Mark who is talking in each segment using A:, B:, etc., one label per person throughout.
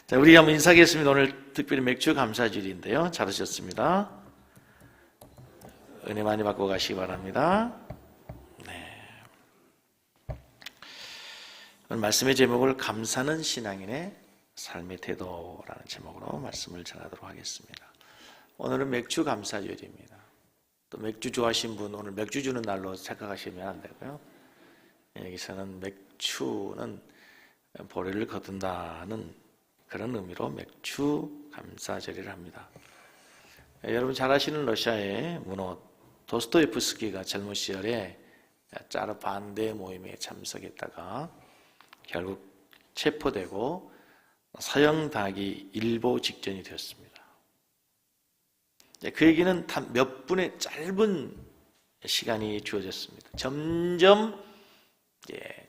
A: 자, 우리 한번 인사하겠습니다. 오늘 특별히 맥주 감사주일인데요. 잘하셨습니다. 은혜 많이 받고 가시기 바랍니다. 네. 오늘 말씀의 제목을 감사는 신앙인의 삶의 태도라는 제목으로 말씀을 전하도록 하겠습니다. 오늘은 맥주 감사주일입니다. 또 맥주 좋아하시는 분 오늘 맥주 주는 날로 착각하시면 안 되고요. 여기서는 맥주는 보리를 거둔다는 그런 의미로 맥주 감사절이를 합니다. 여러분 잘 아시는 러시아의 문호 도스토옙스키가 젊은 시절에 짜르 반대 모임에 참석했다가 결국 체포되고 사형당하기 일보 직전이 되었습니다. 그 얘기는 단 몇 분의 짧은 시간이 주어졌습니다. 점점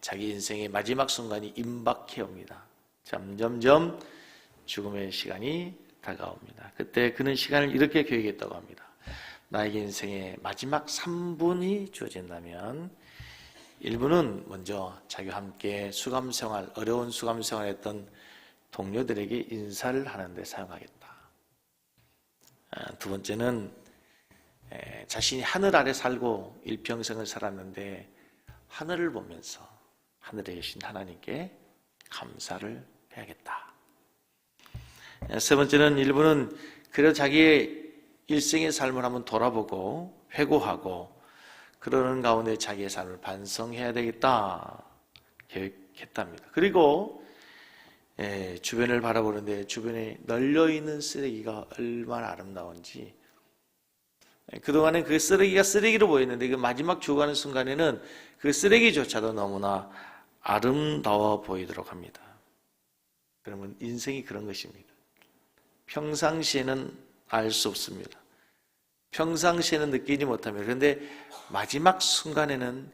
A: 자기 인생의 마지막 순간이 임박해 옵니다. 점점점 죽음의 시간이 다가옵니다. 그때 그는 시간을 이렇게 계획했다고 합니다. 나에게 인생의 마지막 3분이 주어진다면 1분은 먼저 자기와 함께 수감생활, 어려운 수감생활을 했던 동료들에게 인사를 하는 데 사용하겠다. 두 번째는 자신이 하늘 아래 살고 일평생을 살았는데 하늘을 보면서 하늘에 계신 하나님께 감사를 해야겠다. 세 번째는 일부는 그래도 자기의 일생의 삶을 한번 돌아보고 회고하고 그러는 가운데 자기의 삶을 반성해야 되겠다 계획했답니다. 그리고 주변을 바라보는데 주변에 널려있는 쓰레기가 얼마나 아름다운지, 그동안은 그 쓰레기가 쓰레기로 보였는데 그 마지막 죽어가는 순간에는 그 쓰레기조차도 너무나 아름다워 보이도록 합니다. 그러면 인생이 그런 것입니다. 평상시에는 알 수 없습니다. 평상시에는 느끼지 못합니다. 그런데 마지막 순간에는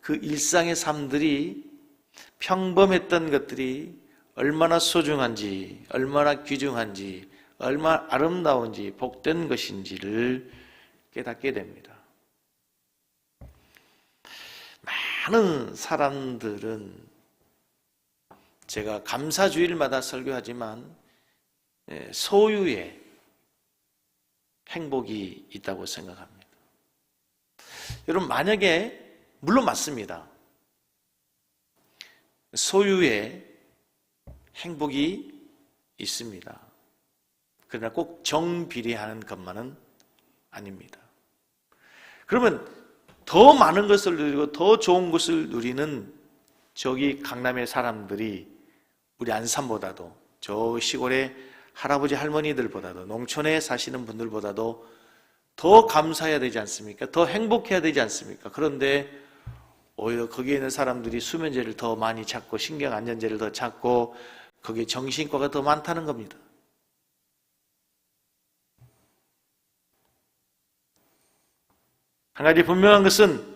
A: 그 일상의 삶들이, 평범했던 것들이 얼마나 소중한지, 얼마나 귀중한지, 얼마나 아름다운지, 복된 것인지를 깨닫게 됩니다. 많은 사람들은 제가 감사주일마다 설교하지만 소유의 행복이 있다고 생각합니다. 여러분, 만약에 물론 맞습니다. 소유의 행복이 있습니다. 그러나 꼭 정비례하는 것만은 아닙니다. 그러면 더 많은 것을 누리고 더 좋은 것을 누리는 저기 강남의 사람들이 우리 안산보다도, 저 시골의 할아버지 할머니들보다도, 농촌에 사시는 분들보다도 더 감사해야 되지 않습니까? 더 행복해야 되지 않습니까? 그런데 오히려 거기에 있는 사람들이 수면제를 더 많이 찾고 신경안정제를 더 찾고 거기에 정신과가 더 많다는 겁니다. 한 가지 분명한 것은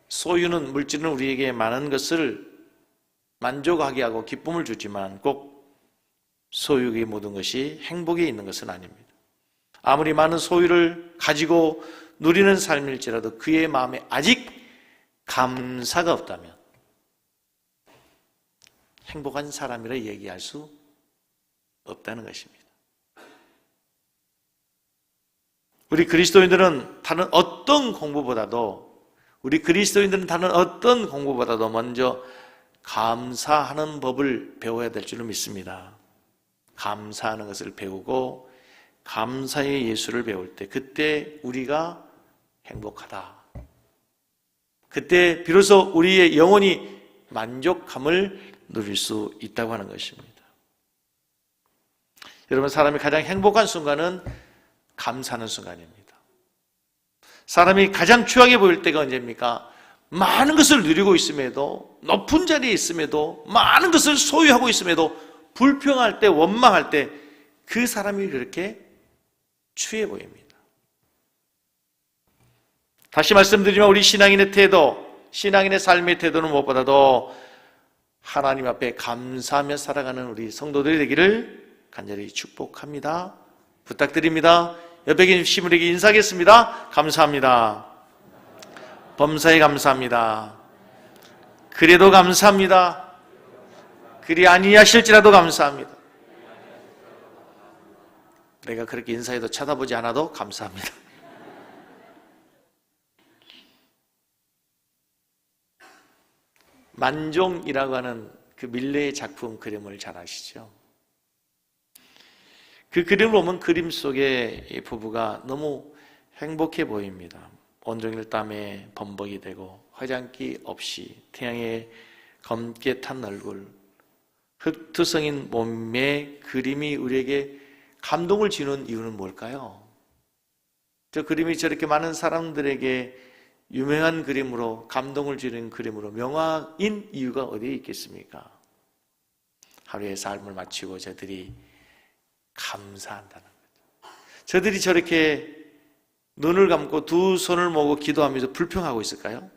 A: 소유는, 물질은 우리에게 많은 것을 만족하게 하고 기쁨을 주지만 꼭 소유의 모든 것이 행복에 있는 것은 아닙니다. 아무리 많은 소유를 가지고 누리는 삶일지라도 그의 마음에 아직 감사가 없다면 행복한 사람이라 얘기할 수 없다는 것입니다. 우리 그리스도인들은 다른 어떤 공부보다도 먼저 감사하는 법을 배워야 될 줄로 믿습니다. 감사하는 것을 배우고 감사의 예수를 배울 때 그때 우리가 행복하다. 그때 비로소 우리의 영혼이 만족함을 누릴 수 있다고 하는 것입니다. 여러분, 사람이 가장 행복한 순간은 감사하는 순간입니다. 사람이 가장 추하게 보일 때가 언제입니까? 많은 것을 누리고 있음에도, 높은 자리에 있음에도, 많은 것을 소유하고 있음에도 불평할 때, 원망할 때 그 사람이 그렇게 추해 보입니다. 다시 말씀드리면 우리 신앙인의 태도, 신앙인의 삶의 태도는 무엇보다도 하나님 앞에 감사하며 살아가는 우리 성도들이 되기를 간절히 축복합니다. 부탁드립니다. 옆에 계신 분에게 인사하겠습니다. 감사합니다. 범사에 감사합니다. 그래도 감사합니다. 그리 아니하실지라도 감사합니다. 내가 그렇게 인사해도 쳐다보지 않아도 감사합니다. 만종이라고 하는 그 밀레의 작품 그림을 잘 아시죠? 그 그림을 보면 그림 속에 이 부부가 너무 행복해 보입니다. 온종일 땀에 범벅이 되고 화장기 없이 태양에 검게 탄 얼굴, 흙투성인 몸의 그림이 우리에게 감동을 주는 이유는 뭘까요? 저 그림이 저렇게 많은 사람들에게 유명한 그림으로 감동을 주는 그림으로 명화인 이유가 어디에 있겠습니까? 하루의 삶을 마치고 저들이 감사한다는 거죠. 저들이 저렇게 눈을 감고 두 손을 모으고 기도하면서 불평하고 있을까요?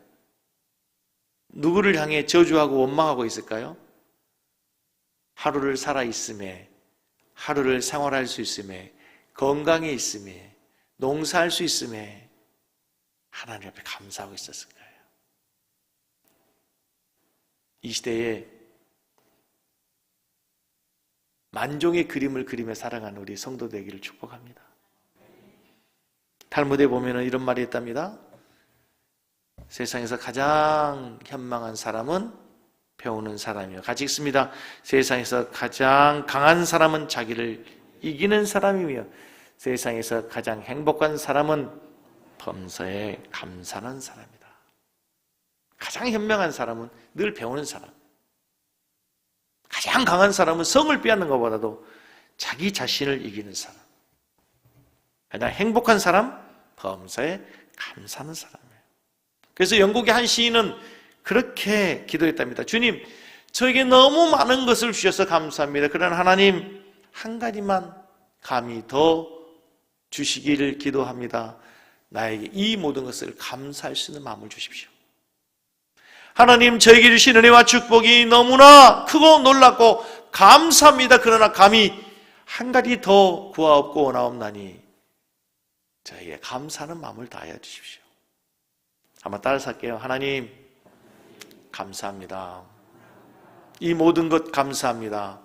A: 누구를 향해 저주하고 원망하고 있을까요? 하루를 살아있음에, 하루를 생활할 수 있음에, 건강에 있음에, 농사할 수 있음에 하나님 앞에 감사하고 있었을 거예요. 이 시대에 만종의 그림을 그리며 살아가는 우리 성도 되기를 축복합니다. 탈무드에 보면 이런 말이 있답니다. 세상에서 가장 현망한 사람은 배우는 사람이요. 같이 읽습니다. 세상에서 가장 강한 사람은 자기를 이기는 사람이며 세상에서 가장 행복한 사람은 범사에 감사하는 사람이다. 가장 현명한 사람은 늘 배우는 사람. 가장 강한 사람은 성을 빼앗는 것보다도 자기 자신을 이기는 사람. 가장 행복한 사람, 범사에 감사하는 사람이에요. 그래서 영국의 한 시인은 그렇게 기도했답니다. 주님, 저에게 너무 많은 것을 주셔서 감사합니다. 그러나 하나님, 한 가지만 감히 더 주시기를 기도합니다. 나에게 이 모든 것을 감사할 수 있는 마음을 주십시오. 하나님, 저에게 주신 은혜와 축복이 너무나 크고 놀랍고 감사합니다. 그러나 감히 한 가지 더 구하옵고 원하옵나니 저에게 감사하는 마음을 다하여 주십시오. 한번 따라서 할게요. 하나님, 감사합니다. 이 모든 것 감사합니다.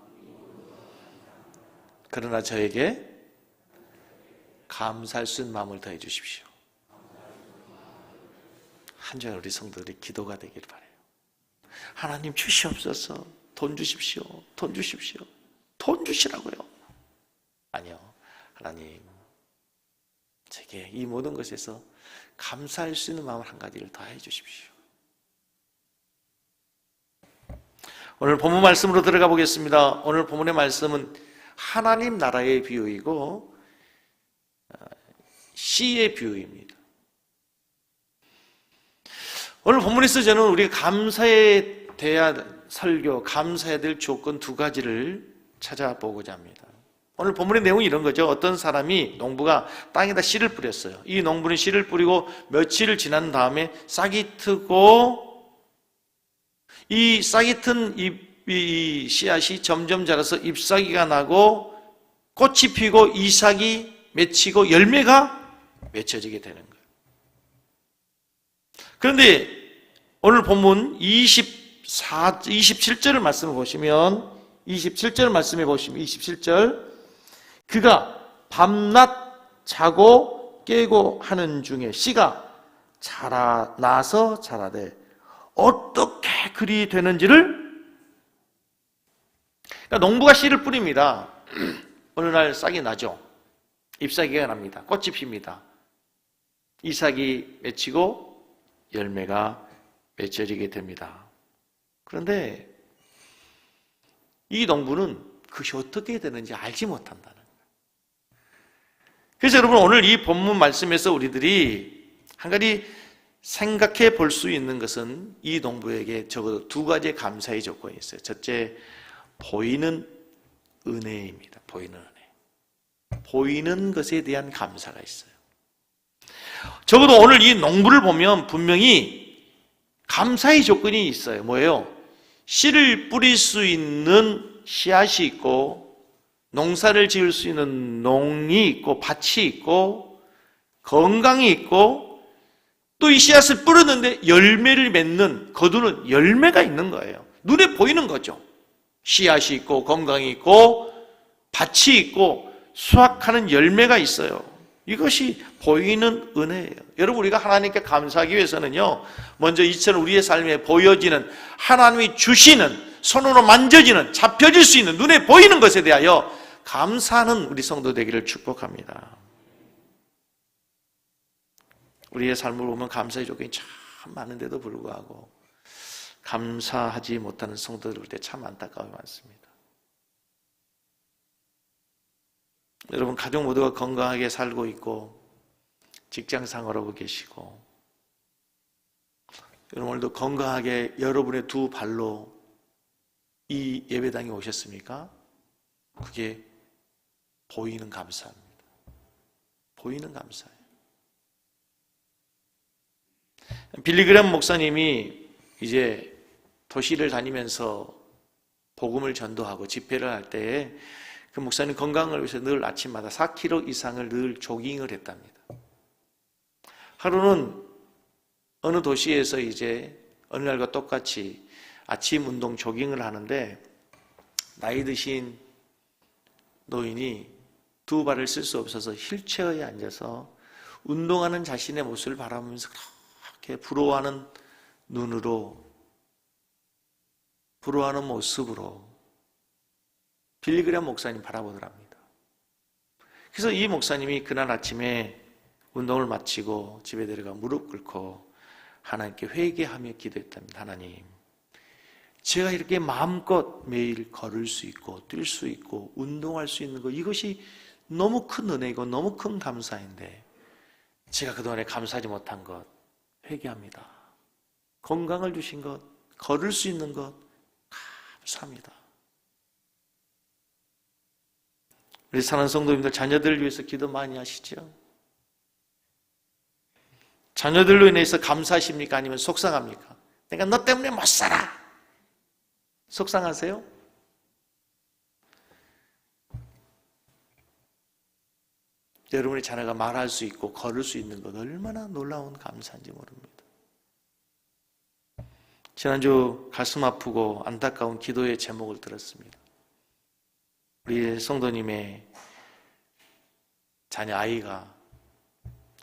A: 그러나 저에게 감사할 수 있는 마음을 더해 주십시오. 한 주간 우리 성도들이 기도가 되기를 바라요. 하나님 주시옵소서. 돈 주십시오. 돈 주십시오. 돈 주시라고요. 아니요. 하나님, 제게 이 모든 것에서 감사할 수 있는 마음을 한 가지를 더해 주십시오. 오늘 본문 말씀으로 들어가 보겠습니다. 오늘 본문의 말씀은 하나님 나라의 비유이고 시의 비유입니다. 오늘 본문에서 저는 우리가 감사에 대한 설교, 감사해야 될 조건 두 가지를 찾아보고자 합니다. 오늘 본문의 내용이 이런 거죠. 어떤 사람이 농부가 땅에다 씨를 뿌렸어요. 이 농부는 씨를 뿌리고 며칠을 지난 다음에 싹이 트고 이 싹이 튼 이 씨앗이 점점 자라서 잎사귀가 나고 꽃이 피고 이삭이 맺히고 열매가 맺혀지게 되는 거예요. 그런데 오늘 본문 27절 말씀을 보시면 27절 말씀해 보시면 27절 그가 밤낮 자고 깨고 하는 중에 씨가 나서 자라되 어떻게 그리 되는지를 그러니까 농부가 씨를 뿌립니다. 어느 날 싹이 나죠. 잎사귀가 납니다. 꽃이 핍니다. 이삭이 맺히고 열매가 맺혀지게 됩니다. 그런데 이 농부는 그것이 어떻게 되는지 알지 못한다는 거예요. 그래서 여러분 오늘 이 본문 말씀에서 우리들이 한 가지 생각해 볼 수 있는 것은 이 농부에게 적어도 두 가지의 감사의 조건이 있어요. 첫째, 보이는 은혜입니다. 보이는 은혜. 보이는 것에 대한 감사가 있어요. 적어도 오늘 이 농부를 보면 분명히 감사의 조건이 있어요. 뭐예요? 씨를 뿌릴 수 있는 씨앗이 있고 농사를 지을 수 있는 농이 있고 밭이 있고 건강이 있고 또 이 씨앗을 뿌렸는데 열매를 맺는 거두는 열매가 있는 거예요. 눈에 보이는 거죠. 씨앗이 있고 건강이 있고 밭이 있고 수확하는 열매가 있어요. 이것이 보이는 은혜예요. 여러분, 우리가 하나님께 감사하기 위해서는요, 먼저 이처럼 우리의 삶에 보여지는, 하나님이 주시는, 손으로 만져지는, 잡혀질 수 있는, 눈에 보이는 것에 대하여 감사하는 우리 성도 되기를 축복합니다. 우리의 삶을 보면 감사의 조건이 참 많은데도 불구하고 감사하지 못하는 성도들 볼 때 참 안타까움이 많습니다. 여러분, 가족 모두가 건강하게 살고 있고 직장 생활하고 계시고, 여러분 오늘도 건강하게 여러분의 두 발로 이 예배당에 오셨습니까? 그게 보이는 감사입니다. 보이는 감사예요. 빌리그램 목사님이 이제 도시를 다니면서 복음을 전도하고 집회를 할 때에 그 목사님 건강을 위해서 늘 아침마다 4km 이상을 늘 조깅을 했답니다. 하루는 어느 도시에서 이제 어느 날과 똑같이 아침 운동 조깅을 하는데, 나이 드신 노인이 두 발을 쓸 수 없어서 휠체어에 앉아서 운동하는 자신의 모습을 바라보면서 그렇게 부러워하는 눈으로, 부러워하는 모습으로 빌리그램 목사님 바라보더랍니다. 그래서 이 목사님이 그날 아침에 운동을 마치고 집에 들어가 무릎 꿇고 하나님께 회개하며 기도했답니다. 하나님, 제가 이렇게 마음껏 매일 걸을 수 있고 뛸 수 있고 운동할 수 있는 것, 이것이 너무 큰 은혜이고 너무 큰 감사인데 제가 그동안에 감사하지 못한 것 회개합니다. 건강을 주신 것, 걸을 수 있는 것 감사합니다. 우리 사랑하는 성도님들, 자녀들을 위해서 기도 많이 하시죠? 자녀들로 인해서 감사하십니까? 아니면 속상합니까? 내가 너 때문에 못 살아! 속상하세요? 여러분의 자녀가 말할 수 있고 걸을 수 있는 것 얼마나 놀라운 감사인지 모릅니다. 지난주 가슴 아프고 안타까운 기도의 제목을 들었습니다. 우리 성도님의 자녀 아이가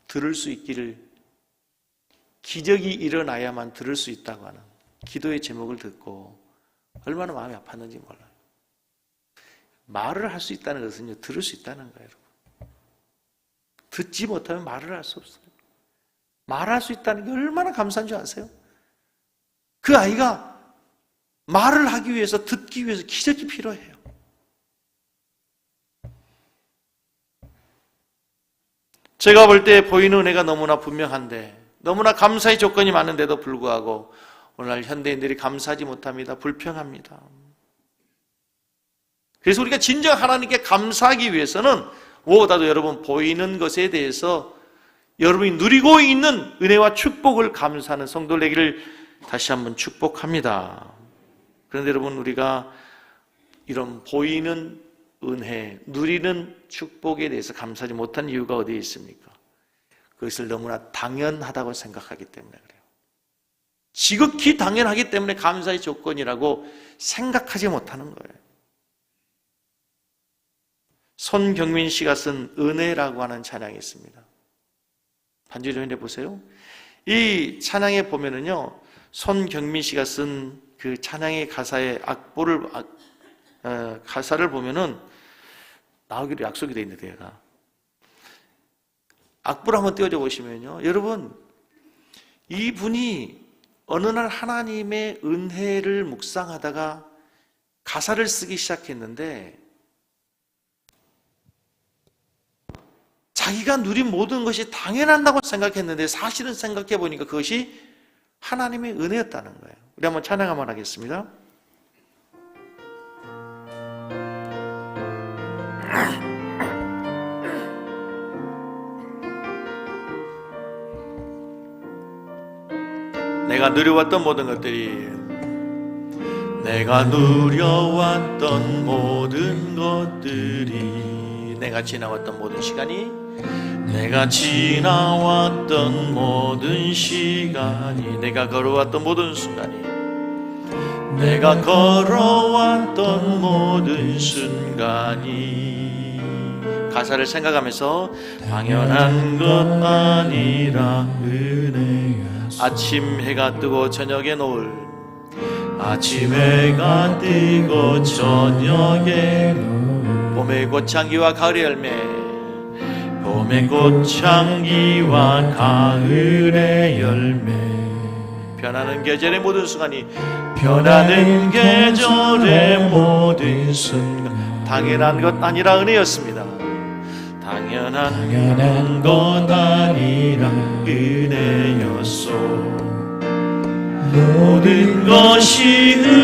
A: 들을 수 있기를, 기적이 일어나야만 들을 수 있다고 하는 기도의 제목을 듣고 얼마나 마음이 아팠는지 몰라요. 말을 할 수 있다는 것은요, 들을 수 있다는 거예요. 여러분. 듣지 못하면 말을 할 수 없어요. 말할 수 있다는 게 얼마나 감사한 줄 아세요? 그 아이가 말을 하기 위해서, 듣기 위해서 기적이 필요해요. 제가 볼 때 보이는 은혜가 너무나 분명한데, 너무나 감사의 조건이 많은데도 불구하고 오늘날 현대인들이 감사하지 못합니다. 불평합니다. 그래서 우리가 진정 하나님께 감사하기 위해서는 무엇보다도 여러분, 보이는 것에 대해서 여러분이 누리고 있는 은혜와 축복을 감사하는 성도들 되기를 다시 한번 축복합니다. 그런데 여러분, 우리가 이런 보이는 은혜, 누리는 축복에 대해서 감사하지 못한 이유가 어디에 있습니까? 그것을 너무나 당연하다고 생각하기 때문에 그래요. 지극히 당연하기 때문에 감사의 조건이라고 생각하지 못하는 거예요. 손경민 씨가 쓴 은혜라고 하는 찬양이 있습니다. 반주 좀 해보세요. 이 찬양에 보면은요, 손경민 씨가 쓴 그 찬양의 가사의 가사를 보면은 나오기로 약속이 되어 있는데, 얘가 악보를 한번 띄워줘 보시면요, 여러분, 이분이 어느 날 하나님의 은혜를 묵상하다가 가사를 쓰기 시작했는데, 자기가 누린 모든 것이 당연한다고 생각했는데 사실은 생각해 보니까 그것이 하나님의 은혜였다는 거예요. 우리 한번 찬양 한번 하겠습니다. 내가 누려왔던 모든 것들이, 내가 누려왔던 모든 것들이, 내가 지나왔던 모든 시간이, 내가 지나왔던 모든 시간이, 내가 걸어왔던 모든 순간이, 내가 걸어왔던 모든 순간이 가사를 생각하면서 당연한 것 아니라 은혜였소. 아침 해가 뜨고 저녁에 노을, 아침 해가 뜨고 저녁에 노을, 봄의 꽃향기와 가을의 열매, 봄의 꽃향기와 가을의 열매, 변하는 계절의 모든 순간이, 변하는 계절의 모든 순간, 당연한 것 아니라 은혜였습니다. 당연한 것 아니라 은혜였소. 모든 것이 은혜,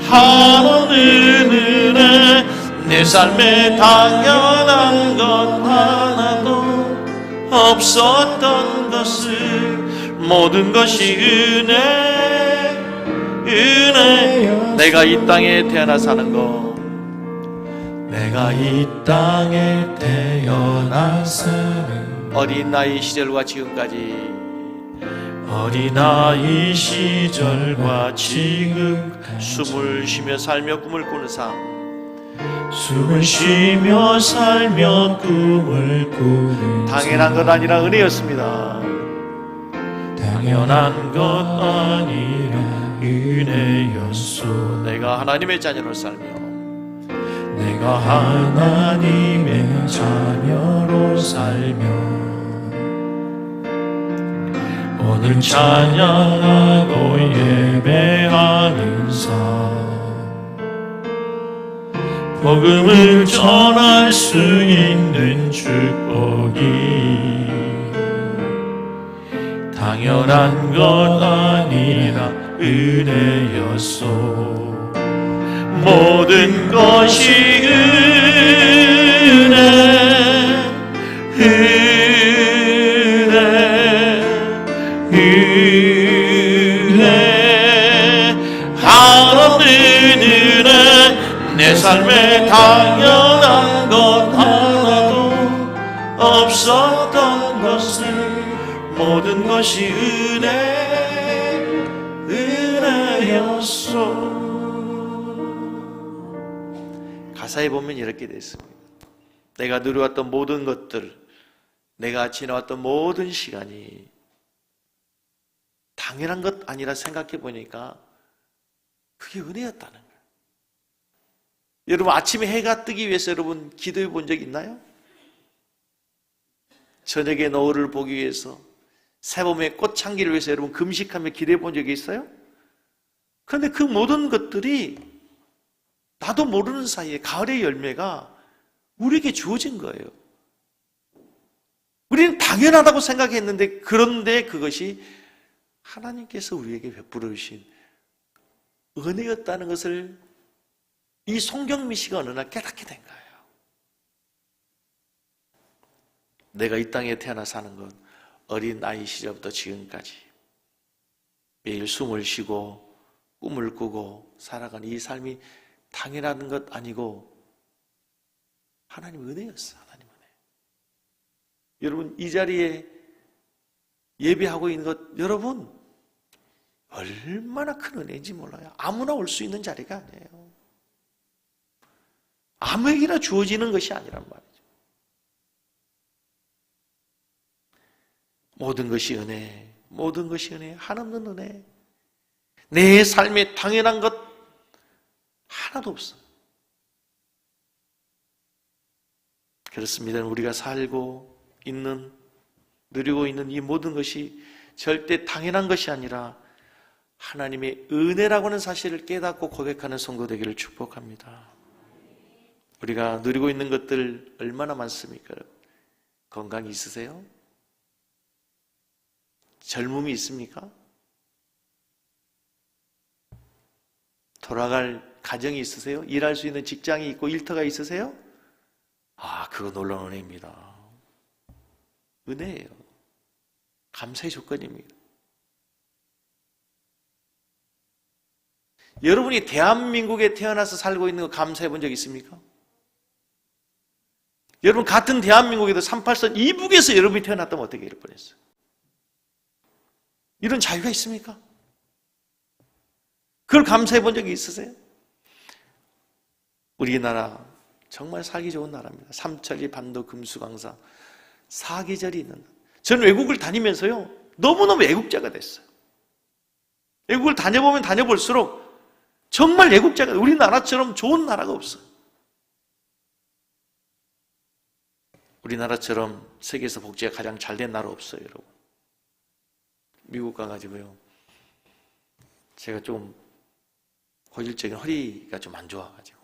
A: 하나는 은혜. 내 삶에 당연한 것 하나도 없었던 것을, 모든 것이 은혜. 내가 이 땅에 태어나 사는 것, 내가 이 땅에 태어나 사는 어린 나이 시절과 지금까지, 어린아이 시절과 지금 숨을 쉬며 살며 꿈을 꾸는 삶, 숨을 쉬며 살며 꿈을 꾸는 당연한 것 아니라 은혜였습니다. 당연한 것 아니라 은혜였소. 내가 하나님의 자녀로 살며, 내가 하나님의 자녀로 살며 오늘 찬양하고 예배하는 삶, 복음을 전할 수 있는 축복이 당연한 것 아니라 은혜였소. 모든 것이 하나는 은혜. 내 삶에 당연한 것 하나도 없었던 것을, 모든 것이 은혜였소. 가사에 보면 이렇게 되어 있습니다. 내가 누려왔던 모든 것들, 내가 지나왔던 모든 시간이 당연한 것 아니라 생각해 보니까 그게 은혜였다는 거예요. 여러분, 아침에 해가 뜨기 위해서 여러분 기도해 본 적 있나요? 저녁에 노을을 보기 위해서, 새봄의 꽃향기를 위해서 여러분 금식하며 기도해 본 적이 있어요? 그런데 그 모든 것들이 나도 모르는 사이에 가을의 열매가 우리에게 주어진 거예요. 우리는 당연하다고 생각했는데, 그런데 그것이 하나님께서 우리에게 베풀어 주신 은혜였다는 것을 이 송경미 씨가 어느 날 깨닫게 된 거예요. 내가 이 땅에 태어나 사는 건 어린 아이 시절부터 지금까지 매일 숨을 쉬고 꿈을 꾸고 살아가는 이 삶이 당연한 것 아니고 하나님 은혜였어요. 하나님 은혜. 여러분, 이 자리에 예배하고 있는 것, 여러분 얼마나 큰 은혜인지 몰라요. 아무나 올 수 있는 자리가 아니에요. 아무에게나 주어지는 것이 아니란 말이죠. 모든 것이 은혜, 모든 것이 은혜, 한없는 은혜. 내 삶에 당연한 것 하나도 없어. 그렇습니다. 우리가 살고 있는, 누리고 있는 이 모든 것이 절대 당연한 것이 아니라 하나님의 은혜라고 하는 사실을 깨닫고 고백하는 성도 되기를 축복합니다. 우리가 누리고 있는 것들 얼마나 많습니까? 건강이 있으세요? 젊음이 있습니까? 돌아갈 가정이 있으세요? 일할 수 있는 직장이 있고 일터가 있으세요? 아, 그거 놀라운 은혜입니다. 은혜예요. 감사의 조건입니다. 여러분이 대한민국에 태어나서 살고 있는 거 감사해 본 적 있습니까? 여러분 같은 대한민국에도 38선 이북에서 여러분이 태어났다면 어떻게 이럴 뻔했어요? 이런 자유가 있습니까? 그걸 감사해 본 적이 있으세요? 우리나라 정말 살기 좋은 나라입니다. 삼천리 반도 금수강사 사계절이 있는 나라. 저는 외국을 다니면서요 너무너무 애국자가 됐어요. 외국을 다녀보면 다녀볼수록 정말 애국자가, 우리나라처럼 좋은 나라가 없어요. 우리나라처럼 세계에서 복지가 가장 잘된 나라 없어요, 여러분. 미국 가가지고요 제가 좀 고질적인 허리가 좀 안 좋아가지고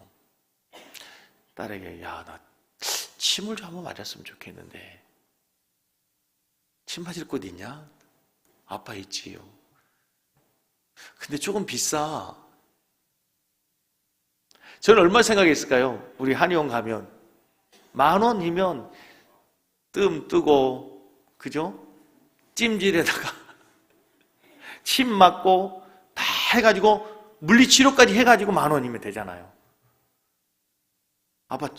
A: 딸에게 나 침을 좀 한번 맞았으면 좋겠는데 침 맞을 곳 있냐? 아빠 있지요. 근데 조금 비싸. 저는 얼마 생각했을까요? 우리 한의원 가면 10,000원이면 뜸 뜨고, 그죠? 찜질에다가 침 맞고 다 해가지고 물리치료까지 해가지고 10,000원이면 되잖아요. 아빠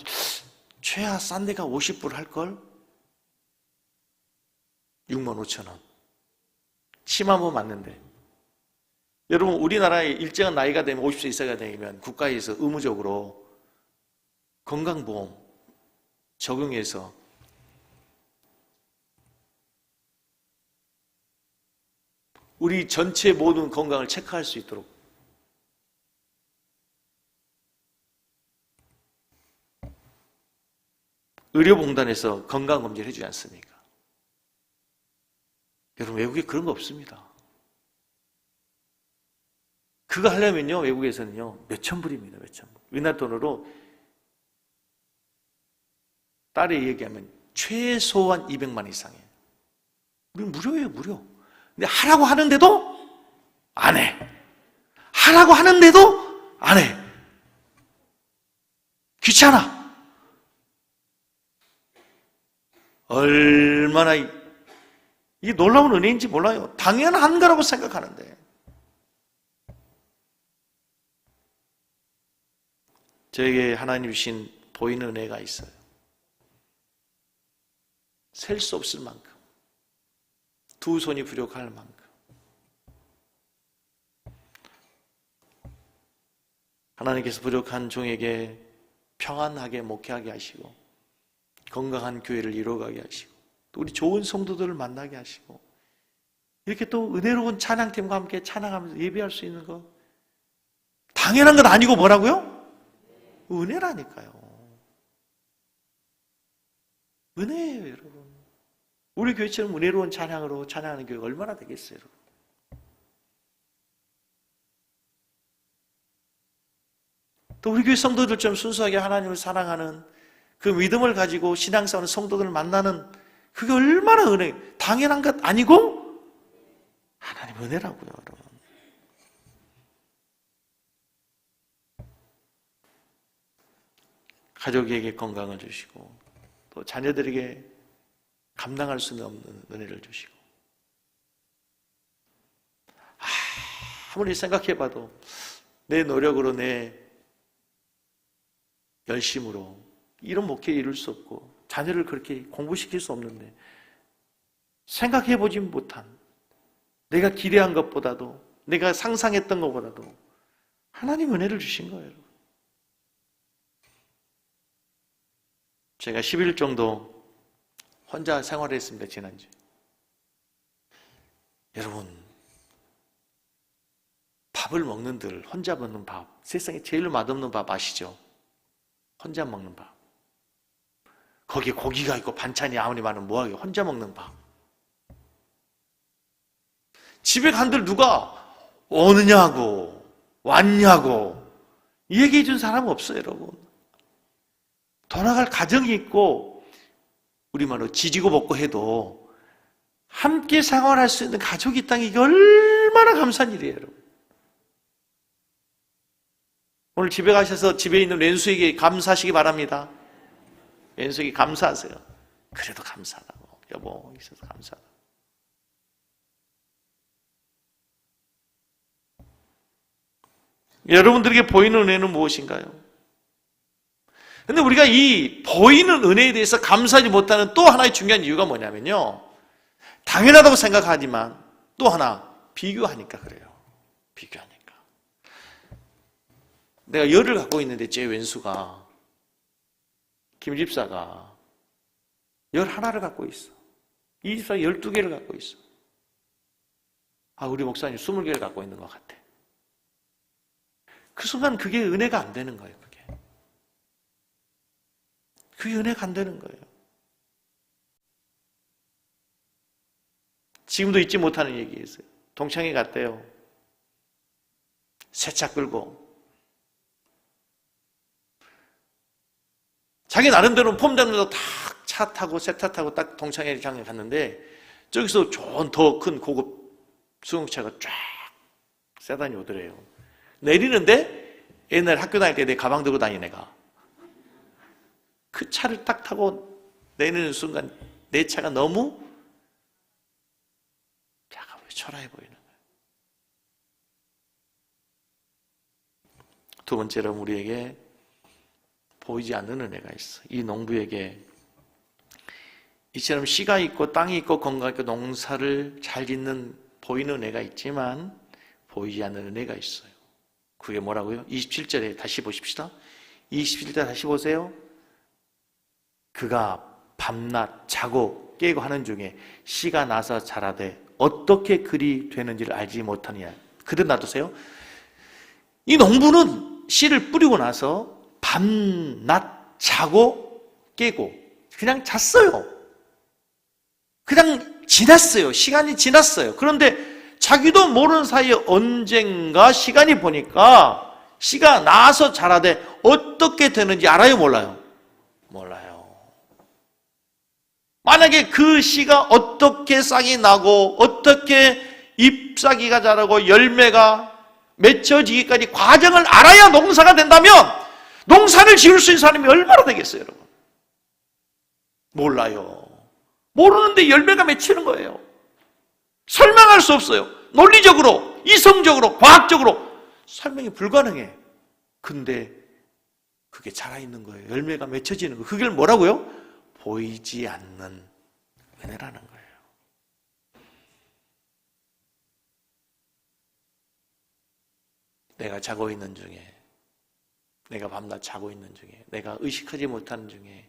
A: 최하 싼 데가 50불 할걸? 65,000원. 침 한 번 맞는데. 여러분 우리나라에 일정한 나이가 되면 50세 이상이 되면 국가에서 의무적으로 건강보험 적용해서 우리 전체 모든 건강을 체크할 수 있도록 의료봉단에서 건강검진을 해주지 않습니까? 여러분 외국에 그런 거 없습니다. 그거 하려면요 외국에서는요 몇천 불입니다. 몇천 불. 우리나라 돈으로 딸에 얘기하면 최소한 200만 이상이에요. 우리는 무료예요, 무료. 근데 하라고 하는데도 안 해. 하라고 하는데도 안 해. 귀찮아. 얼마나 이게 놀라운 은혜인지 몰라요. 당연한 거라고 생각하는데. 저에게 하나님 주신 보이는 은혜가 있어요. 셀 수 없을 만큼, 두 손이 부족할 만큼. 하나님께서 부족한 종에게 평안하게 목회하게 하시고 건강한 교회를 이루어가게 하시고 또 우리 좋은 성도들을 만나게 하시고 이렇게 또 은혜로운 찬양팀과 함께 찬양하면서 예배할 수 있는 거 당연한 건 아니고 뭐라고요? 은혜라니까요. 은혜예요, 여러분. 우리 교회처럼 은혜로운 찬양으로 찬양하는 교회가 얼마나 되겠어요, 여러분. 또 우리 교회 성도들처럼 순수하게 하나님을 사랑하는 그 믿음을 가지고 신앙생활하는 성도들을 만나는 그게 얼마나 은혜, 당연한 것 아니고 하나님 은혜라고요, 여러분. 가족에게 건강을 주시고 또 자녀들에게 감당할 수 없는 은혜를 주시고 아무리 생각해봐도 내 노력으로 내 열심으로 이런 목회에 이룰 수 없고 자녀를 그렇게 공부시킬 수 없는데 생각해보지 못한 내가 기대한 것보다도 내가 상상했던 것보다도 하나님 은혜를 주신 거예요. 제가 10일 정도 혼자 생활을 했습니다. 지난주에. 여러분 밥을 먹는들 혼자 먹는 밥 세상에 제일 맛없는 밥 아시죠? 혼자 먹는 밥. 거기에 고기가 있고 반찬이 아무리 많으면 뭐하게 혼자 먹는 밥. 집에 간들 누가 오느냐고 왔냐고 얘기해 준 사람 없어요, 여러분. 돌아갈 가정이 있고 우리말로 지지고 볶고 해도 함께 생활할 수 있는 가족이 있다는 게 이게 얼마나 감사한 일이에요, 여러분. 오늘 집에 가셔서 집에 있는 왼수에게 감사하시기 바랍니다. 왼수에게 감사하세요. 그래도 감사하다고. 여보 있어서 감사하다고. 여러분들에게 보이는 은혜는 무엇인가요? 근데 우리가 이 보이는 은혜에 대해서 감사하지 못하는 또 하나의 중요한 이유가 뭐냐면요, 당연하다고 생각하지만 또 하나 비교하니까 그래요. 비교하니까. 내가 열을 갖고 있는데 제 왼수가, 김 집사가 열 하나를 갖고 있어. 이 집사가 12개를 갖고 있어. 아, 우리 목사님 20개를 갖고 있는 것 같아. 그 순간 그게 은혜가 안 되는 거예요. 그게 은혜가 안 되는 거예요. 지금도 잊지 못하는 얘기 있어요. 동창회 갔대요. 새 차 끌고. 자기 나름대로 폼 잡면서 탁 차 타고 새 차 타고 딱 동창회 장에 갔는데, 저기서 좋은 더 큰 고급 수용차가 쫙 세단이 오더래요. 내리는데 옛날 학교 다닐 때 내 가방 들고 다니는 애가 그 차를 딱 타고 내리는 순간 내 차가 너무 작아 보여, 초라해 보이는 거예요. 두 번째로 우리에게 보이지 않는 은혜가 있어. 이 농부에게 이처럼 씨가 있고 땅이 있고 건강이 있고 농사를 잘 짓는 보이는 은혜가 있지만 보이지 않는 은혜가 있어요. 그게 뭐라고요? 27절에 다시 보십시다. 27절 다시 보세요. 그가 밤낮 자고 깨고 하는 중에 씨가 나서 자라되 어떻게 그리 되는지를 알지 못하느냐. 그대로 놔두세요. 이 농부는 씨를 뿌리고 나서 밤낮 자고 깨고 그냥 잤어요. 그냥 지났어요. 시간이 지났어요. 그런데 자기도 모르는 사이에 언젠가 시간이 보니까 씨가 나서 자라되 어떻게 되는지 알아요? 몰라요? 몰라요. 만약에 그 씨가 어떻게 싹이 나고 어떻게 잎사귀가 자라고 열매가 맺혀지기까지 과정을 알아야 농사가 된다면 농사를 지을 수 있는 사람이 얼마나 되겠어요, 여러분? 몰라요. 모르는데 열매가 맺히는 거예요. 설명할 수 없어요. 논리적으로, 이성적으로, 과학적으로 설명이 불가능해. 근데 그게 자라있는 거예요. 열매가 맺혀지는 거예요. 그걸 뭐라고요? 보이지 않는 은혜라는 거예요. 내가 자고 있는 중에, 내가 밤낮 자고 있는 중에, 내가 의식하지 못하는 중에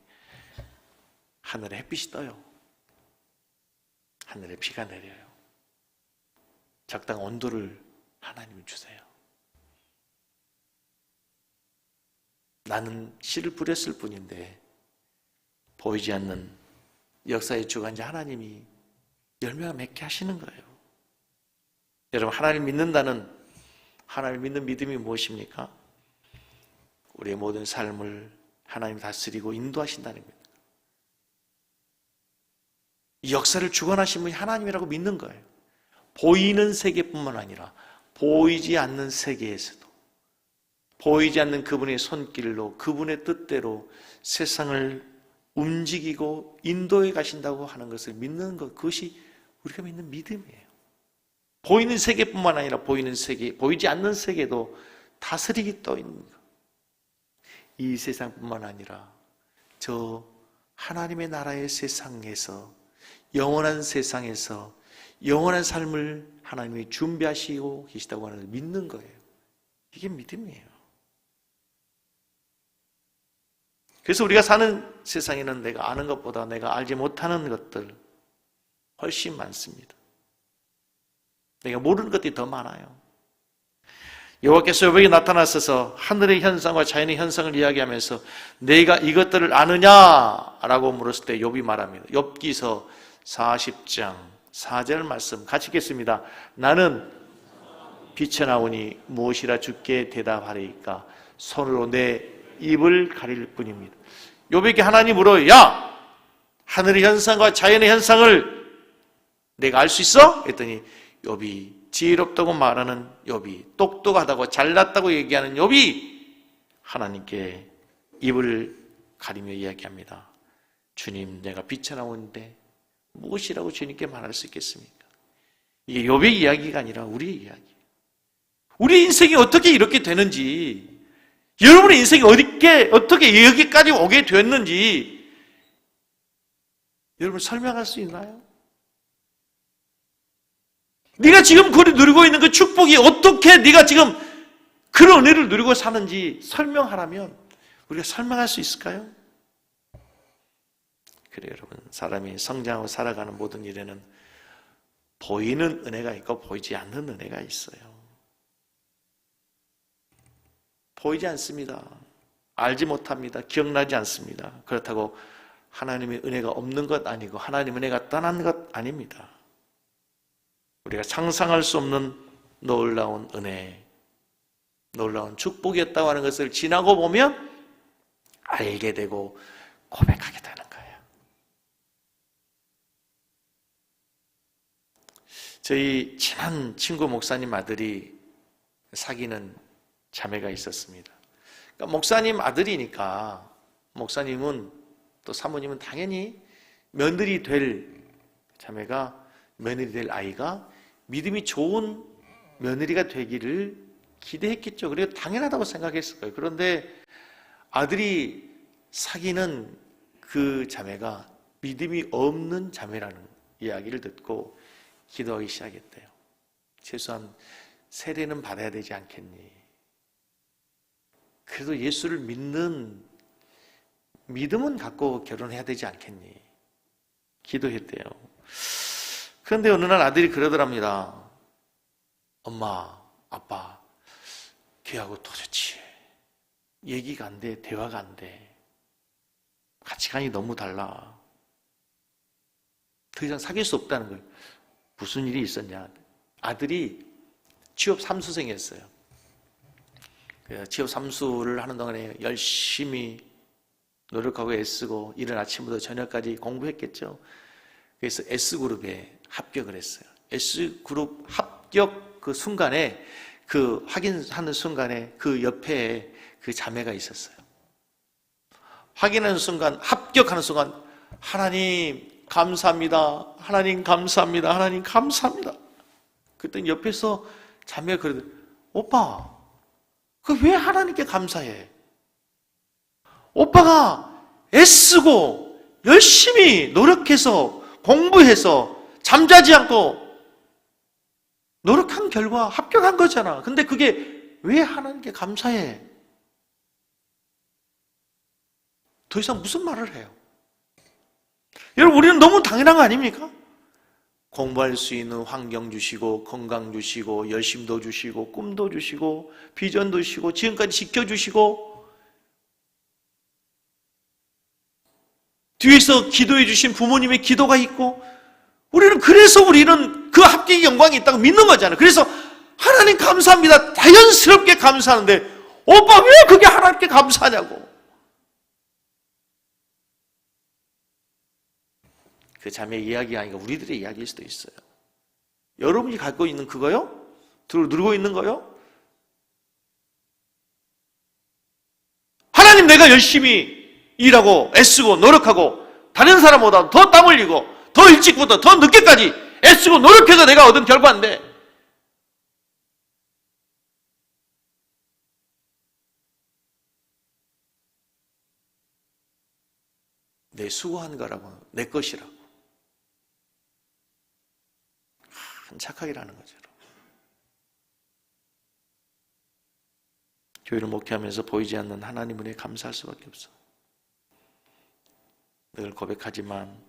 A: 하늘에 햇빛이 떠요. 하늘에 비가 내려요. 적당한 온도를 하나님이 주세요. 나는 씨를 뿌렸을 뿐인데 보이지 않는 역사의 주관자 하나님이 열매가 맺게 하시는 거예요. 여러분, 하나님 믿는 믿음이 무엇입니까? 우리의 모든 삶을 하나님이 다스리고 인도하신다는 겁니다. 이 역사를 주관하신 분이 하나님이라고 믿는 거예요. 보이는 세계뿐만 아니라 보이지 않는 세계에서도 보이지 않는 그분의 손길로 그분의 뜻대로 세상을 움직이고 인도해 가신다고 하는 것을 믿는 것, 그것이 우리가 믿는 믿음이에요. 보이는 세계뿐만 아니라 보이는 세계, 보이지 않는 세계도 다스리기 떠 있는 것. 이 세상뿐만 아니라 저 하나님의 나라의 세상에서, 영원한 세상에서 영원한 삶을 하나님이 준비하시고 계시다고 하는 걸 믿는 거예요. 이게 믿음이에요. 그래서 우리가 사는 세상에는 내가 아는 것보다 내가 알지 못하는 것들 훨씬 많습니다. 내가 모르는 것들이 더 많아요. 여호와께서 욥에게 나타나셔서 하늘의 현상과 자연의 현상을 이야기하면서 내가 이것들을 아느냐라고 물었을 때 욥이 말합니다. 욥기서 40장 4절 말씀 같이 읽겠습니다. 나는 비쳐나오니 무엇이라 주께 대답하리까? 손으로 내 입을 가릴 뿐입니다. 욥에게 하나님 물어요. 야! 하늘의 현상과 자연의 현상을 내가 알 수 있어? 했더니 욥이 지혜롭다고 말하는 욥이, 똑똑하다고 잘났다고 얘기하는 욥이 하나님께 입을 가리며 이야기합니다. 주님, 내가 비쳐나오는데 무엇이라고 주님께 말할 수 있겠습니까? 이게 욥의 이야기가 아니라 우리의 이야기. 우리 인생이 어떻게 이렇게 되는지, 여러분의 인생이 어떻게 여기까지 오게 됐는지 여러분 설명할 수 있나요? 네가 지금 그걸 누리고 있는 그 축복이 어떻게 네가 지금 그런 은혜를 누리고 사는지 설명하라면 우리가 설명할 수 있을까요? 그래요, 여러분. 사람이 성장하고 살아가는 모든 일에는 보이는 은혜가 있고 보이지 않는 은혜가 있어요. 보이지 않습니다. 알지 못합니다. 기억나지 않습니다. 그렇다고 하나님의 은혜가 없는 것 아니고 하나님의 은혜가 떠난 것 아닙니다. 우리가 상상할 수 없는 놀라운 은혜, 놀라운 축복이었다고 하는 것을 지나고 보면 알게 되고 고백하게 되는 거예요. 저희 친한 친구 목사님 아들이 사귀는 자매가 있었습니다. 그러니까 목사님 아들이니까 목사님은 또 사모님은 당연히 며느리 될 자매가 며느리 될 아이가 믿음이 좋은 며느리가 되기를 기대했겠죠. 그래서 당연하다고 생각했을 거예요. 그런데 아들이 사귀는 그 자매가 믿음이 없는 자매라는 이야기를 듣고 기도하기 시작했대요. 최소한 세례는 받아야 되지 않겠니? 그래도 예수를 믿는 믿음은 갖고 결혼해야 되지 않겠니? 기도했대요. 그런데 어느 날 아들이 그러더랍니다. 엄마, 아빠, 걔하고 도대체 얘기가 안 돼, 대화가 안 돼. 가치관이 너무 달라. 더 이상 사귈 수 없다는 거예요. 무슨 일이 있었냐? 아들이 취업 삼수생이었어요. 취업 삼수를 하는 동안에 열심히 노력하고 애쓰고 이른 아침부터 저녁까지 공부했겠죠. 그래서 S그룹에 합격을 했어요. S그룹 합격 그 순간에 그 확인하는 순간에 그 옆에 그 자매가 있었어요. 확인하는 순간, 합격하는 순간 하나님 감사합니다. 하나님 감사합니다. 하나님 감사합니다. 그때 옆에서 자매가 그러더니 오빠, 그 왜 하나님께 감사해? 오빠가 애쓰고 열심히 노력해서 공부해서 잠자지 않고 노력한 결과 합격한 거잖아. 근데 그게 왜 하나님께 감사해? 더 이상 무슨 말을 해요? 여러분, 우리는 너무 당연한 거 아닙니까? 공부할 수 있는 환경 주시고 건강 주시고 열심도 주시고 꿈도 주시고 비전도 주시고 지금까지 지켜주시고 뒤에서 기도해 주신 부모님의 기도가 있고 우리는 그 합격의 영광이 있다고 믿는 거잖아요. 그래서 하나님 감사합니다. 자연스럽게 감사하는데 오빠 왜 그게 하나님께 감사하냐고. 그 자매의 이야기가 아니라 우리들의 이야기일 수도 있어요. 여러분이 갖고 있는 그거요? 누리고 있는 거요? 하나님, 내가 열심히 일하고 애쓰고 노력하고 다른 사람보다 더 땀 흘리고 더 일찍부터 더 늦게까지 애쓰고 노력해서 내가 얻은 결과인데 내 수고한 거라고, 내 것이라고 착하기라는 거죠. 교회를 목회하면서 보이지 않는 하나님 은혜에 감사할 수밖에 없어. 늘 고백하지만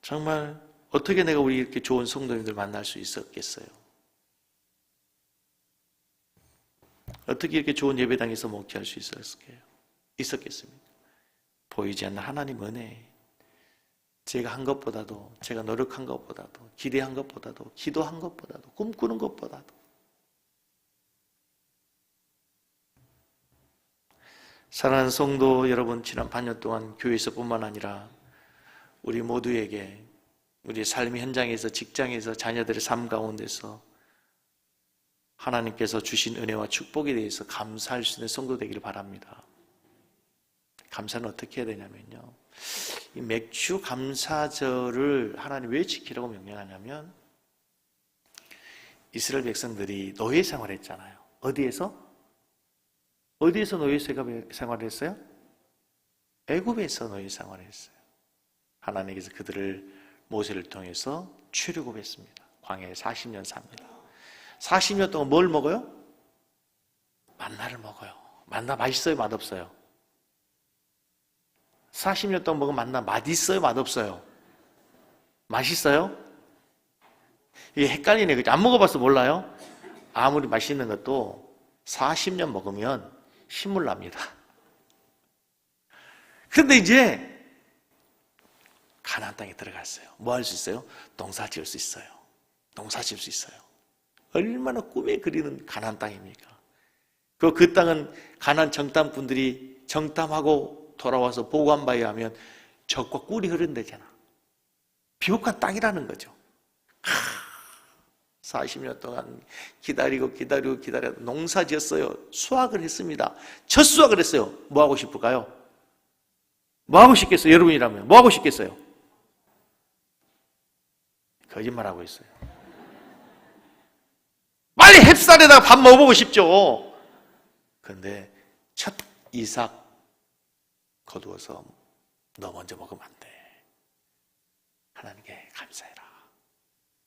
A: 정말 어떻게 내가 우리 이렇게 좋은 성도님들 만날 수 있었겠어요? 어떻게 이렇게 좋은 예배당에서 목회할 수 있었겠습니까? 보이지 않는 하나님 은혜, 제가 한 것보다도, 제가 노력한 것보다도, 기대한 것보다도, 기도한 것보다도, 꿈꾸는 것보다도 사랑하는 성도 여러분, 지난 반년 동안 교회에서뿐만 아니라 우리 모두에게 우리의 삶의 현장에서, 직장에서, 자녀들의 삶 가운데서 하나님께서 주신 은혜와 축복에 대해서 감사할 수 있는 성도 되기를 바랍니다. 감사는 어떻게 해야 되냐면요, 이 맥주 감사절을 하나님 왜 지키라고 명령하냐면 이스라엘 백성들이 노예 생활을 했잖아요. 어디에서? 어디에서 노예 생활을 했어요? 애굽에서 노예 생활을 했어요. 하나님께서 그들을 모세를 통해서 출애굽했습니다. 광야에 40년 삽니다. 40년 동안 뭘 먹어요? 만나를 먹어요. 만나 맛있어요? 맛없어요? 40년 동안 먹은 만나 맛있어요? 맛없어요? 맛있어요? 이게 헷갈리네. 그죠? 안 먹어봐서 몰라요? 아무리 맛있는 것도 40년 먹으면 신물 납니다. 근데 이제 가나안 땅에 들어갔어요. 뭐 할 수 있어요? 농사 지을 수 있어요. 농사 지을 수 있어요. 얼마나 꿈에 그리는 가나안 땅입니까? 그 땅은 가나안 정탐꾼들이 정탐하고 돌아와서 보고한 바에 하면 젖과 꿀이 흐른대잖아. 비옥한 땅이라는 거죠. 40년 동안 기다리고 농사 지었어요. 수확을 했습니다. 첫 수확을 했어요. 뭐 하고 싶을까요? 뭐 하고 싶겠어요? 여러분이라면 뭐 하고 싶겠어요? 거짓말하고 있어요. 빨리 햅쌀에다가 밥 먹어보고 싶죠. 그런데 첫 이삭 거두어서 너 먼저 먹으면 안 돼. 하나님께 감사해라.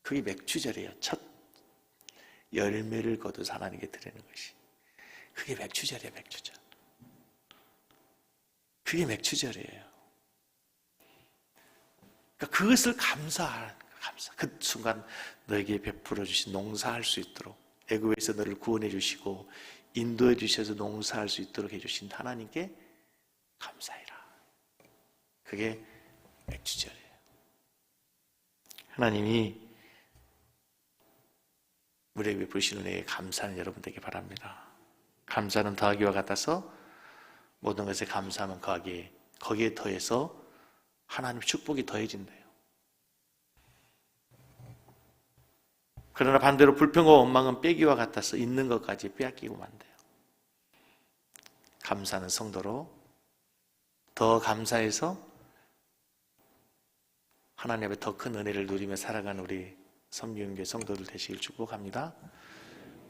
A: 그게 맥주절이에요. 첫 열매를 거둬서 하나님께 드리는 것이. 그게 맥주절이에요. 맥주절. 그게 맥주절이에요. 그러니까 그것을 감사하는 거예요. 감사. 그 순간 너에게 베풀어 주신 농사할 수 있도록 애굽에서 너를 구원해 주시고 인도해 주셔서 농사할 수 있도록 해 주신 하나님께 감사해라. 그게 맥주절이에요. 하나님이 우리에게 베푸신 은혜에 감사하는 여러분 되기 바랍니다. 감사는 더하기와 같아서 모든 것에 감사하면 거기에 더해서 하나님 축복이 더해진대요. 그러나 반대로 불평과 원망은 빼기와 같아서 있는 것까지 빼앗기고 만돼요. 감사는 성도로 더 감사해서 하나님 앞에 더 큰 은혜를 누리며 살아가는 우리 섬기교회 성도들 되시길 축복합니다.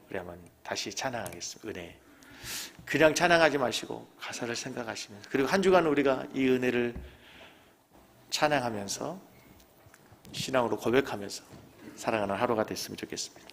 A: 우리 한번 다시 찬양하겠습니다. 은혜. 그냥 찬양하지 마시고 가사를 생각하시면서, 그리고 한 주간 우리가 이 은혜를 찬양하면서 신앙으로 고백하면서 살아가는 하루가 됐으면 좋겠습니다.